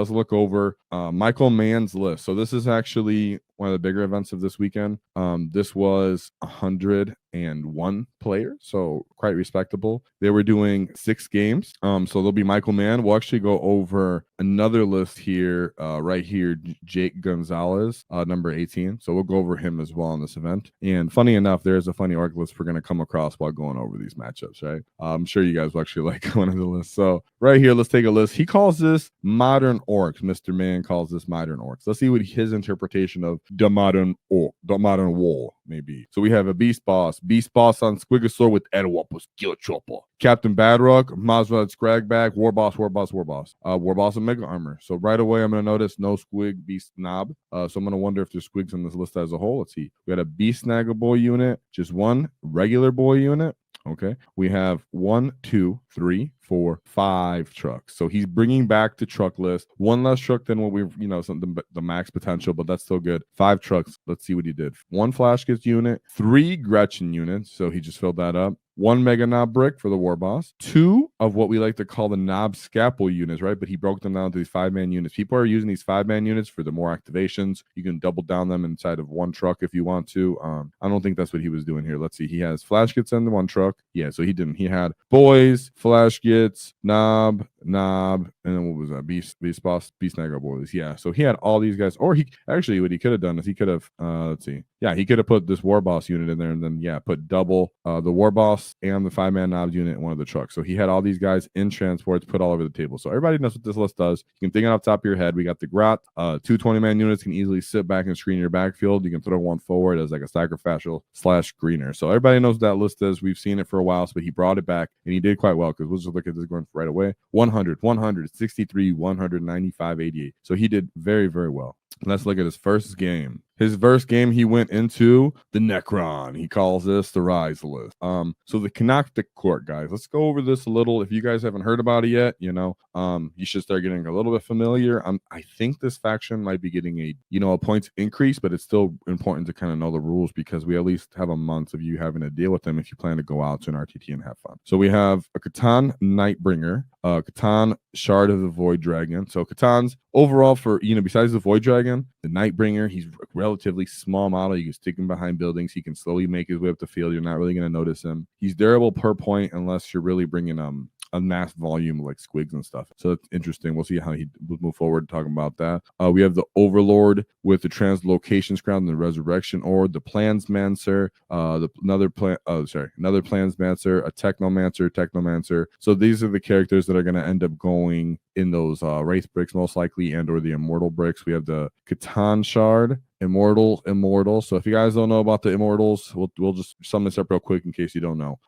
let's look over Michael Mann's list. So this is actually one of the bigger events of this weekend. This was 101 players, so quite respectable. They were doing 6 games. So there'll be Michael Mann. We'll actually go over another list here, right here, Jake Gonzalez, number 18. So we'll go over him as well in this event. And funny enough, there's a funny orc list we're going to come across while going over these matchups, right? I'm sure you guys will actually like one of the lists. So right here, let's take a list. He calls this modern orcs. Mr. Mann calls this modern orcs. Let's see what his interpretation of the modern war may be. So we have a beast boss on Squigosaur with Edwapus, Skill Chopper, Captain Badrock, Mazrad Scragback, War Boss, and Mega Armor. So right away, I'm going to notice no Squig Beast Knob. So I'm going to wonder if there's Squigs in this list as a whole. Let's see. We got a Beast Snaggle Boy unit, just one regular boy unit. Okay, we have 1, 2, 3, 4, 5 trucks. So he's bringing back the truck list. One less truck than what we've, something the max potential, but that's still good. 5 trucks. Let's see what he did. 1 Flash Gets unit, 3 Gretchen units. So he just filled that up. 1 Mega Knob Brick for the War Boss. 2 of what we like to call the Knob Scalpel units, right? But he broke them down to these 5-man units. People are using these 5-man units for the more activations. You can double down them inside of 1 truck if you want to. I don't think that's what he was doing here. Let's see. He has Flash Gets in the 1 truck. Yeah, so he didn't. He had Boys, Flash Gets, Knob, and then what was that? Beast Boss, Beast Snaggle Boys. Yeah, so he had all these guys. Or he actually, what he could have done is he could have, let's see. Yeah, he could have put this War Boss unit in there and then, put double the War Boss and the 5-man Knobs unit in one of the trucks. So he had all these guys in transports put all over the table. So everybody knows what this list does. You can think it off the top of your head. We got the Grot. 2 20-man units can easily sit back and screen your backfield. You can throw 1 forward as like a sacrificial / screener. So everybody knows what that list is. We've seen it for a while, but he brought it back and he did quite well because we'll just look at this going right away. 100, 163, 195, 88. So he did very, very well. Let's look at his first game. His first game, he went into the Necron. He calls this the Rise list. So the Canoptic Court, guys. Let's go over this a little. If you guys haven't heard about it yet, you should start getting a little bit familiar. I think this faction might be getting a points increase, but it's still important to kind of know the rules because we at least have a month of you having to deal with them if you plan to go out to an RTT and have fun. So we have a Catan Nightbringer, Catan Shard of the Void Dragon. So Catan's overall for, besides the Void Dragon, the Nightbringer, he's relatively small model. You can stick him behind buildings. He can slowly make his way up the field. You're not really going to notice him. He's durable per point unless you're really bringing a mass volume like Squigs and stuff. So it's interesting. We'll see how he will move forward talking about that. We have the Overlord with the Translocations Crown and the Resurrection Ord, the Plansmancer, another Plansmancer, a Technomancer. So these are the characters that are going to end up going in those Wraith bricks most likely and or the Immortal bricks. We have the Catan Shard, Immortal. So if you guys don't know about the Immortals, we'll just sum this up real quick in case you don't know.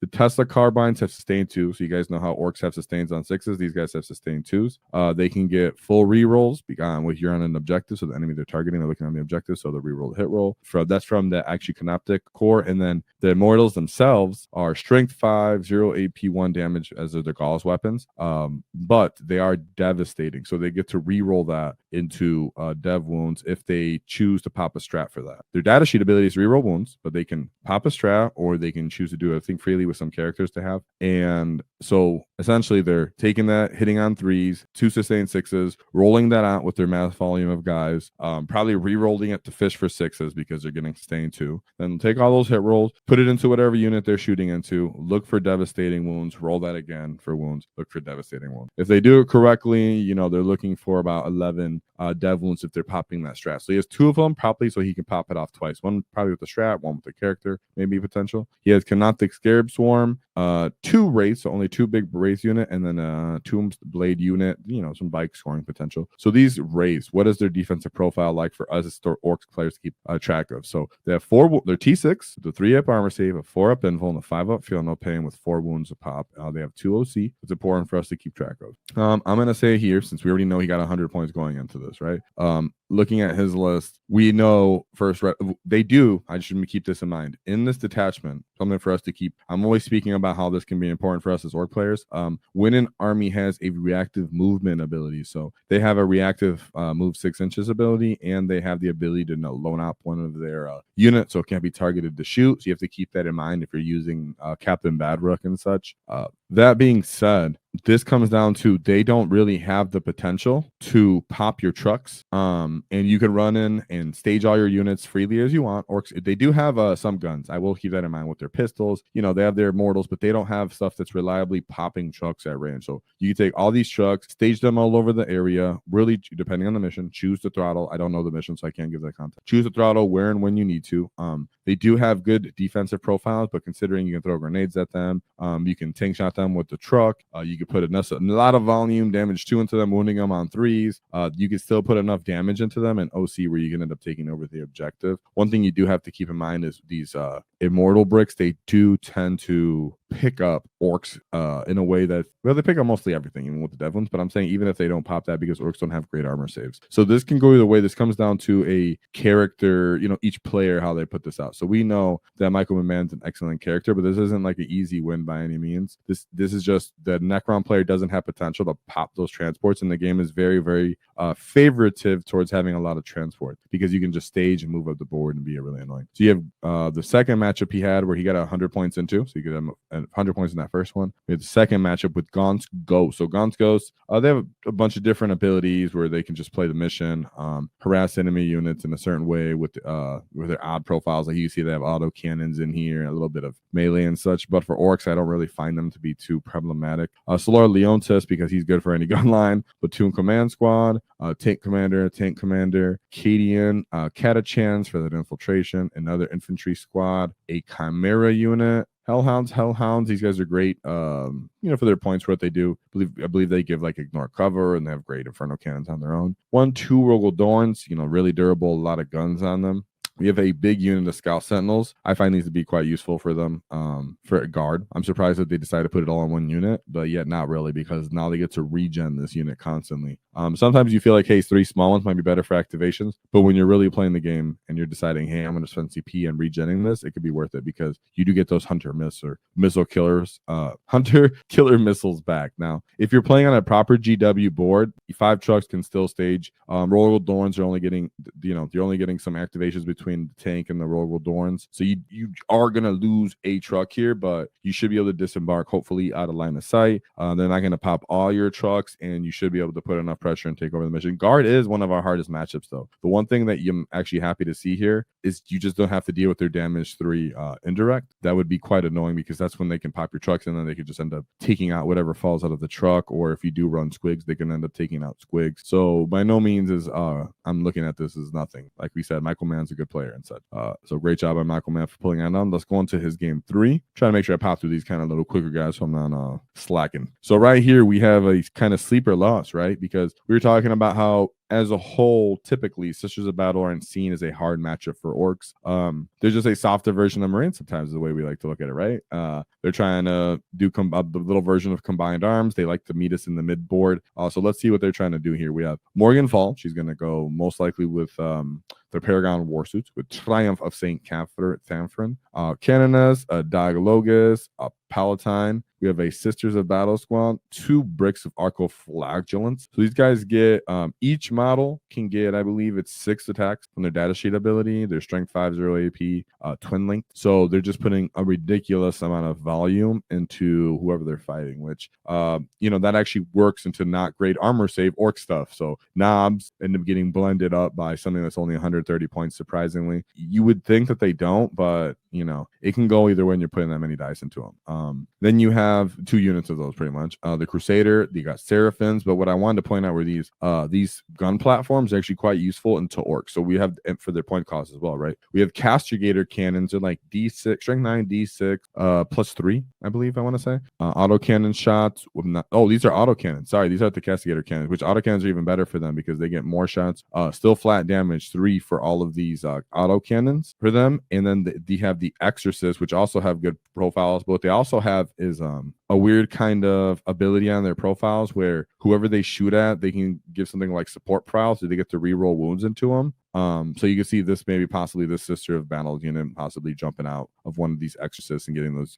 The Tesla Carbines have sustain 2, so you guys know how Orks have sustains on 6s. These guys have sustain 2s. They can get full rerolls when you're on an objective, so the enemy they're targeting, they're looking on the objective, so the reroll the hit roll. That's from the actually Canoptic Core, and then the Immortals themselves are Strength 5, 0 AP, 1 damage as their Gauss weapons, but they are devastating, so they get to reroll that into dev wounds if they choose to pop a strat for that. Their data sheet ability is reroll wounds, but they can pop a strat or they can choose to do it, I think, freely with some characters to have. And so essentially they're taking that, hitting on 3s, 2 sustained 6s, rolling that out with their mass volume of guys, probably re-rolling it to fish for 6s because they're getting sustained 2. Then take all those hit rolls, put it into whatever unit they're shooting into, look for devastating wounds, roll that again for wounds, look for devastating wounds. If they do it correctly, they're looking for about 11 dev wounds if they're popping that strat. So he has 2 of them probably, so he can pop it off twice. One probably with the strat, one with the character, maybe potential. He has Canoptic Scarab Swarm, 2 Wraiths, so only 2 big Wraith unit, and then 2 Blade unit, some bike scoring potential. So these Wraiths, what is their defensive profile like for us as Orcs players to keep track of? So they have 4, they're T6, the 3-up armor save, a 4-up invul, and a 5-up feel no pain with 4 wounds a pop. They have 2 OC. It's important for us to keep track of. I'm going to say here, since we already know he got 100 points going into this, right? Looking at his list, we know they do. I should keep this in mind. In this detachment, something for us to keep. I'm always speaking about how this can be important for us as Orc players. When an army has a reactive movement ability, so they have a reactive move 6 inches ability, and they have the ability to loan out one of their units, so it can't be targeted to shoot. So you have to keep that in mind if you're using Captain Badrock and such. That being said, this comes down to they don't really have the potential to pop your trucks. And you can run in and stage all your units freely as you want. Orks, they do have some guns. I will keep that in mind with their pistols. You know, they have their mortals, but they don't have stuff that's reliably popping trucks at range. So you can take all these trucks, stage them all over the area, really depending on the mission, choose the throttle. I don't know the mission, so I can't give that context. Choose the throttle where and when you need to. They do have good defensive profiles, but considering you can throw grenades at them, you can tank shot them with the truck. You can put a lot of volume damage 2 into them, wounding them on 3s. You can still put enough damage into them in OC where you can end up taking over the objective. One thing you do have to keep in mind is these immortal bricks, they do tend to pick up orks in a way that, well, they pick up mostly everything, even with the dev ones, but I'm saying even if they don't pop that, because orks don't have great armor saves. So this can go either way. This comes down to a character, you know, each player, how they put this out. So we know that Michael Mann's an excellent character, but this isn't like an easy win by any means. This is just the Necron player doesn't have potential to pop those transports, and the game is very, very favoritive towards having a lot of transport, because you can just stage and move up the board and be really annoying. So you have the second matchup he had where he got 100 points into, so you could have 100 points in that first one. We had the second matchup with Gaunt's Ghost. So Gaunt's Ghost, they have a bunch of different abilities where they can just play the mission, harass enemy units in a certain way with their odd profiles. Like you see, they have auto cannons in here and a little bit of melee and such. But for orks, I don't really find them to be too problematic. Solar Leontis, because he's good for any gun line. Platoon Command Squad, Tank Commander, Cadian, Catachans for that infiltration, another infantry squad, a Chimera unit, Hellhounds. These guys are great, you know, for their points for what they do. I believe they give like ignore cover, and they have great Inferno cannons on their own. 1-2 Rogel Dorns, you know, really durable, a lot of guns on them. We have a big unit of Scout Sentinels. I find these to be quite useful for them, for a guard. I'm surprised that they decided to put it all in one unit, but yet not really, because now they get to regen this unit constantly. Sometimes you feel like, hey, 3 small ones might be better for activations, but when you're really playing the game and you're deciding, hey, I'm going to spend CP and regenning this, it could be worth it, because you do get those hunter killer missiles back. Now, if you're playing on a proper GW board, 5 trucks can still stage. Royal Dorns are only getting, you know, you're only getting some activations between the tank and the Royal Dorns. So you are going to lose a truck here, but you should be able to disembark, hopefully out of line of sight. They're not going to pop all your trucks, and you should be able to put enough pressure and take over the mission. Guard is one of our hardest matchups, though. The one thing that I'm actually happy to see here is you just don't have to deal with their damage 3 indirect. That would be quite annoying, because that's when they can pop your trucks, and then they could just end up taking out whatever falls out of the truck, or if you do run squigs, they can end up taking out squigs. So by no means is I'm looking at this as nothing. Like we said, Michael Mann's a good player and such. So great job by Michael Mann for pulling that on. Let's go into his game 3. Trying to make sure I pop through these kind of little quicker guys so I'm not slacking. So right here we have a kind of sleeper loss, right? Because we were talking about how as a whole, typically Sisters of Battle aren't seen as a hard matchup for orks. There's just a softer version of Marines sometimes, is the way we like to look at it, right? They're trying to do the little version of combined arms. They like to meet us in the mid board. So let's see what they're trying to do here. We have Morgan Fall. She's going to go most likely with their Paragon war suits with Triumph of St. Catherine, Canonas, Dialogus, Palatine. We have a Sisters of Battle squad, 2 bricks of Arcoflagellants. So these guys get, each model can get, I believe it's 6 attacks from their data sheet ability. Their strength 5-0 AP, twin linked. So they're just putting a ridiculous amount of volume into whoever they're fighting, which, you know, that actually works into not great armor save orc stuff. So knobs end up getting blended up by something that's only 130 points, surprisingly. You would think that they don't, but, you know, it can go either way when you're putting that many dice into them. Then you have 2 units of those, pretty much. The Crusader, you got Seraphins, but what I wanted to point out were these gun platforms are actually quite useful into orcs. So we have, for their point cost as well, right? We have Castigator cannons. They're like D6, strength 9, D6, +3, I believe I want to say. Auto cannon shots. These are auto cannons. Sorry, these are the Castigator cannons, which auto cannons are even better for them because they get more shots. Still flat damage 3 for all of these auto cannons for them. And then they have the Exorcist, which also have good profiles, but what they also have is a weird kind of ability on their profiles where whoever they shoot at, they can give something like support profiles, so they get to reroll wounds into them. So you can see this, maybe possibly this Sister of Battle unit possibly jumping out of one of these Exorcists and getting those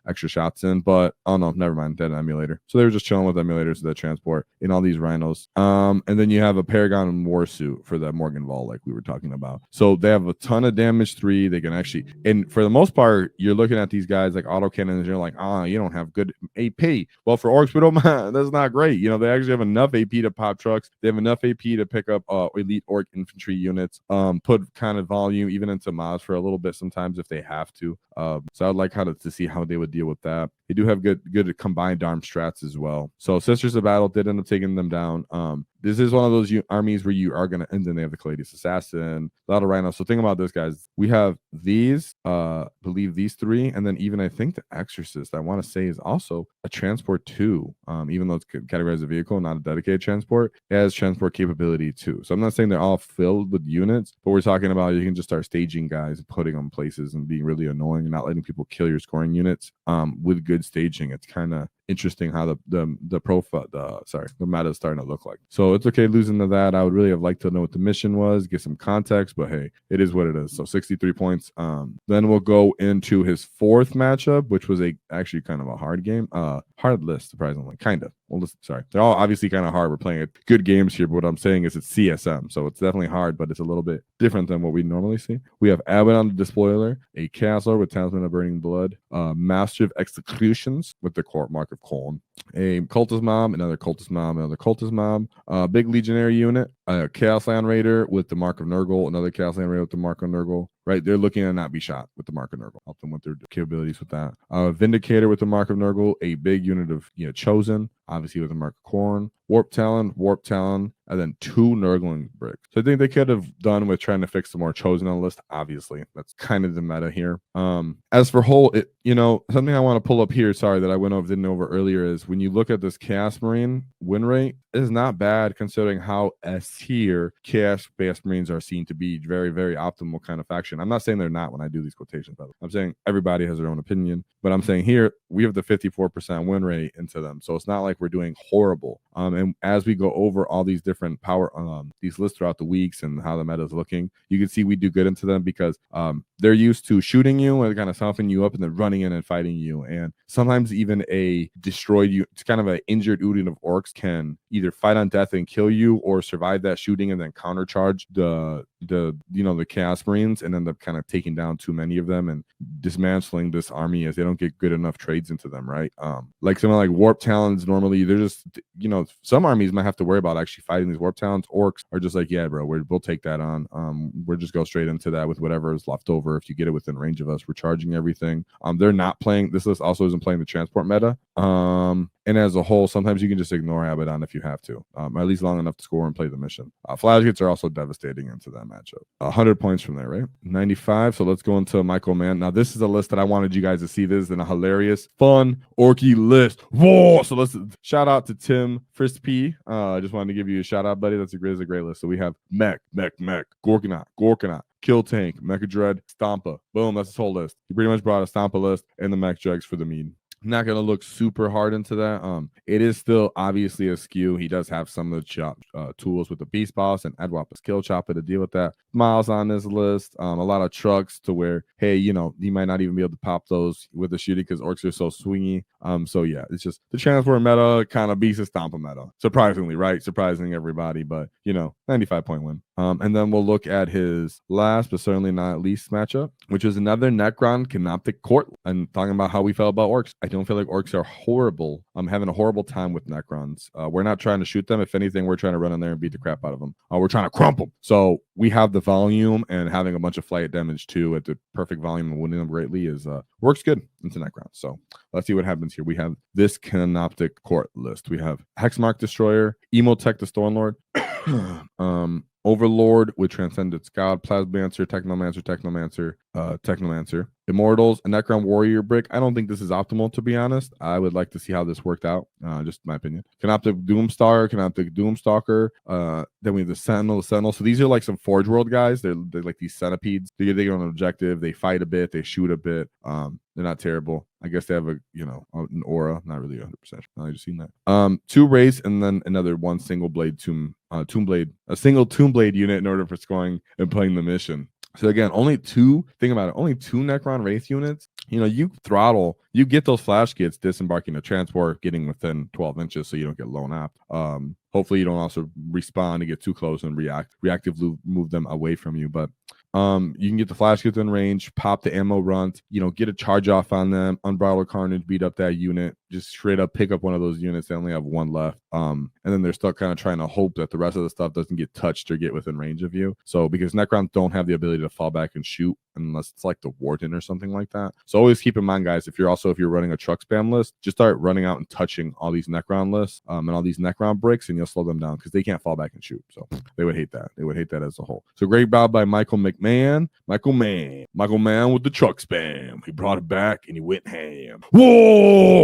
extra shots in, but oh no, never mind, dead emulator. So they were just chilling with emulators that transport in all these rhinos. And then you have a Paragon war suit for that Morgan Vol, like we were talking about. So they have a ton of damage 3. They can actually, and for the most part, you're looking at these guys like autocannons, you're like, you don't have have good AP. Well, for Orks, we don't mind. That's not great. You know, they actually have enough AP to pop trucks. They have enough AP to pick up elite Ork infantry units. Put kind of volume even into mods for a little bit sometimes if they have to. So I'd like to see how they would deal with that. They do have good combined arm strats as well. So Sisters of Battle did end up taking them down. This is one of those armies where you are gonna, and then they have the Caladius Assassin, a lot of rhinos. So think about this, guys. We have these, believe these three, and then even I think the Exorcist, I want to say, is also a transport too. Even though it's categorized as a vehicle, not a dedicated transport, it has transport capability too. So I'm not saying they're all filled with units, but we're talking about you can just start staging guys and putting them places and being really annoying and not letting people kill your scoring units. With good staging, it's kind of interesting how the profile, the meta is starting to look like. So it's okay losing to that. I would really have liked to know what the mission was, get some context, but hey, it is what it is. So 63 points. Then we'll go into his fourth matchup, which was actually kind of a hard game. Hard list, surprisingly, kind of. Well, sorry, they're all obviously kind of hard. We're playing good games here, but what I'm saying is it's CSM, so it's definitely hard, but it's a little bit different than what we normally see. We have Abaddon the Despoiler, a Chancellor with Talisman of Burning Blood, Master of Executions with the Court Mark of Coln, a Cultist Mom, another Cultist Mom, another Cultist Mom, a big Legionary unit, a Chaos Land Raider with the Mark of Nurgle, another Chaos Land Raider with the Mark of Nurgle. Right, they're looking to not be shot with the Mark of Nurgle. Help them with their capabilities with that. Vindicator with the Mark of Nurgle, a big unit of Chosen, obviously with the Mark of Khorne, Warp Talon, and then 2 Nurgling bricks. So I think they could have done with trying to fix the more Chosen on the list. Obviously, that's kind of the meta here. As for whole, something I want to pull up here, sorry, that I didn't over earlier, is when you look at this Chaos Marine win rate, it is not bad considering how S tier Chaos-based Marines are seen to be. Very, very optimal kind of faction. I'm not saying they're not when I do these quotations, but I'm saying everybody has their own opinion. But I'm saying here, we have the 54% win rate into them. So it's not like we're doing horrible. And as we go over all these different power, these lists throughout the weeks and how the meta is looking, you can see we do good into them because they're used to shooting you and kind of softening you up and then running in and fighting you. And sometimes even a destroyed you, it's kind of an injured unit of Orks can either fight on death and kill you or survive that shooting and then countercharge the Chaos Marines and end up kind of taking down too many of them and dismantling this army as they don't get good enough trades into them, right? Like something like Warp Talons, normally they're just, some armies might have to worry about actually fighting these Warp Talons. Orks are just like, yeah, bro, we'll take that on. We'll just go straight into that with whatever is left over. If you get it within range of us, we're charging everything. They're not playing, this list also isn't playing the transport meta. And as a whole, sometimes you can just ignore Abaddon if you have to, at least long enough to score and play the mission. Flash hits are also devastating into that matchup. 100 points from there, right? 95. So let's go into Michael Mann. Now, this is a list that I wanted you guys to see. This in a hilarious, fun, orky list. Whoa! So let's shout out to Tim Frispy. I just wanted to give you a shout out, buddy. That's a great list. So we have Mech, Gorkanaut, Kill Tank, Mecha Dread, Stampa. Boom, that's his whole list. He pretty much brought a Stampa list and the Mech Dregs for the mean. Not going to look super hard into that. It is still obviously a skew. He does have some of the tools with the Beast Boss and Edwap's Kill Chopper to deal with that. Miles on this list. A lot of trucks to where, hey, you might not even be able to pop those with the shooting because Orks are so swingy. So yeah, it's just the transport meta kind of beats the Stompa meta. Surprisingly, right? Surprising everybody, but 95-point win. And then we'll look at his last, but certainly not least matchup, which is another Necron Canoptic Court. And talking about how we felt about Orks. I don't feel like Orks are horrible. I'm having a horrible time with Necrons. We're not trying to shoot them. If anything, we're trying to run in there and beat the crap out of them. We're trying to crumple them. So we have the volume, and having a bunch of flight damage too at the perfect volume and winning them greatly works good into Necrons. So let's see what happens here. We have this Canoptic Court list. We have Hexmark Destroyer, Emotech the Stormlord, Overlord with Transcendent Scout, Plasmancer, Technomancer, Immortals, a Necron Warrior brick. I don't think this is optimal, to be honest. I would like to see how this worked out, just my opinion. Canoptic Doomstalker, Canoptic Doomstalker. Then we have the Sentinel. So these are like some Forge World guys. They're like these centipedes. They get on an objective. They fight a bit. They shoot a bit. They're not terrible. I guess they have an aura. Not really 100%. I just seen that. 2 Wraiths and then another one single blade a single Tomb Blade unit in order for scoring and playing the mission. So again, only 2 Necron Wraith units. You throttle, you get those flash kits disembarking the transport, getting within 12 inches so you don't get blown up. Hopefully you don't also respawn and get too close and reactively move them away from you. But You can get the flash within range, pop the ammo runt, get a charge off on them, unbridled carnage, beat up that unit, just straight up pick up one of those units. They only have one left. And then they're stuck kind of trying to hope that the rest of the stuff doesn't get touched or get within range of you. So because Necrons don't have the ability to fall back and shoot unless it's like the Warden or something like that. So always keep in mind, guys, if you're running a truck spam list, just start running out and touching all these Necron lists and all these Necron bricks, and you'll slow them down because they can't fall back and shoot. So they would hate that. They would hate that as a whole. So great job by Michael Mann with the truck spam. He brought it back and he went ham. Whoa!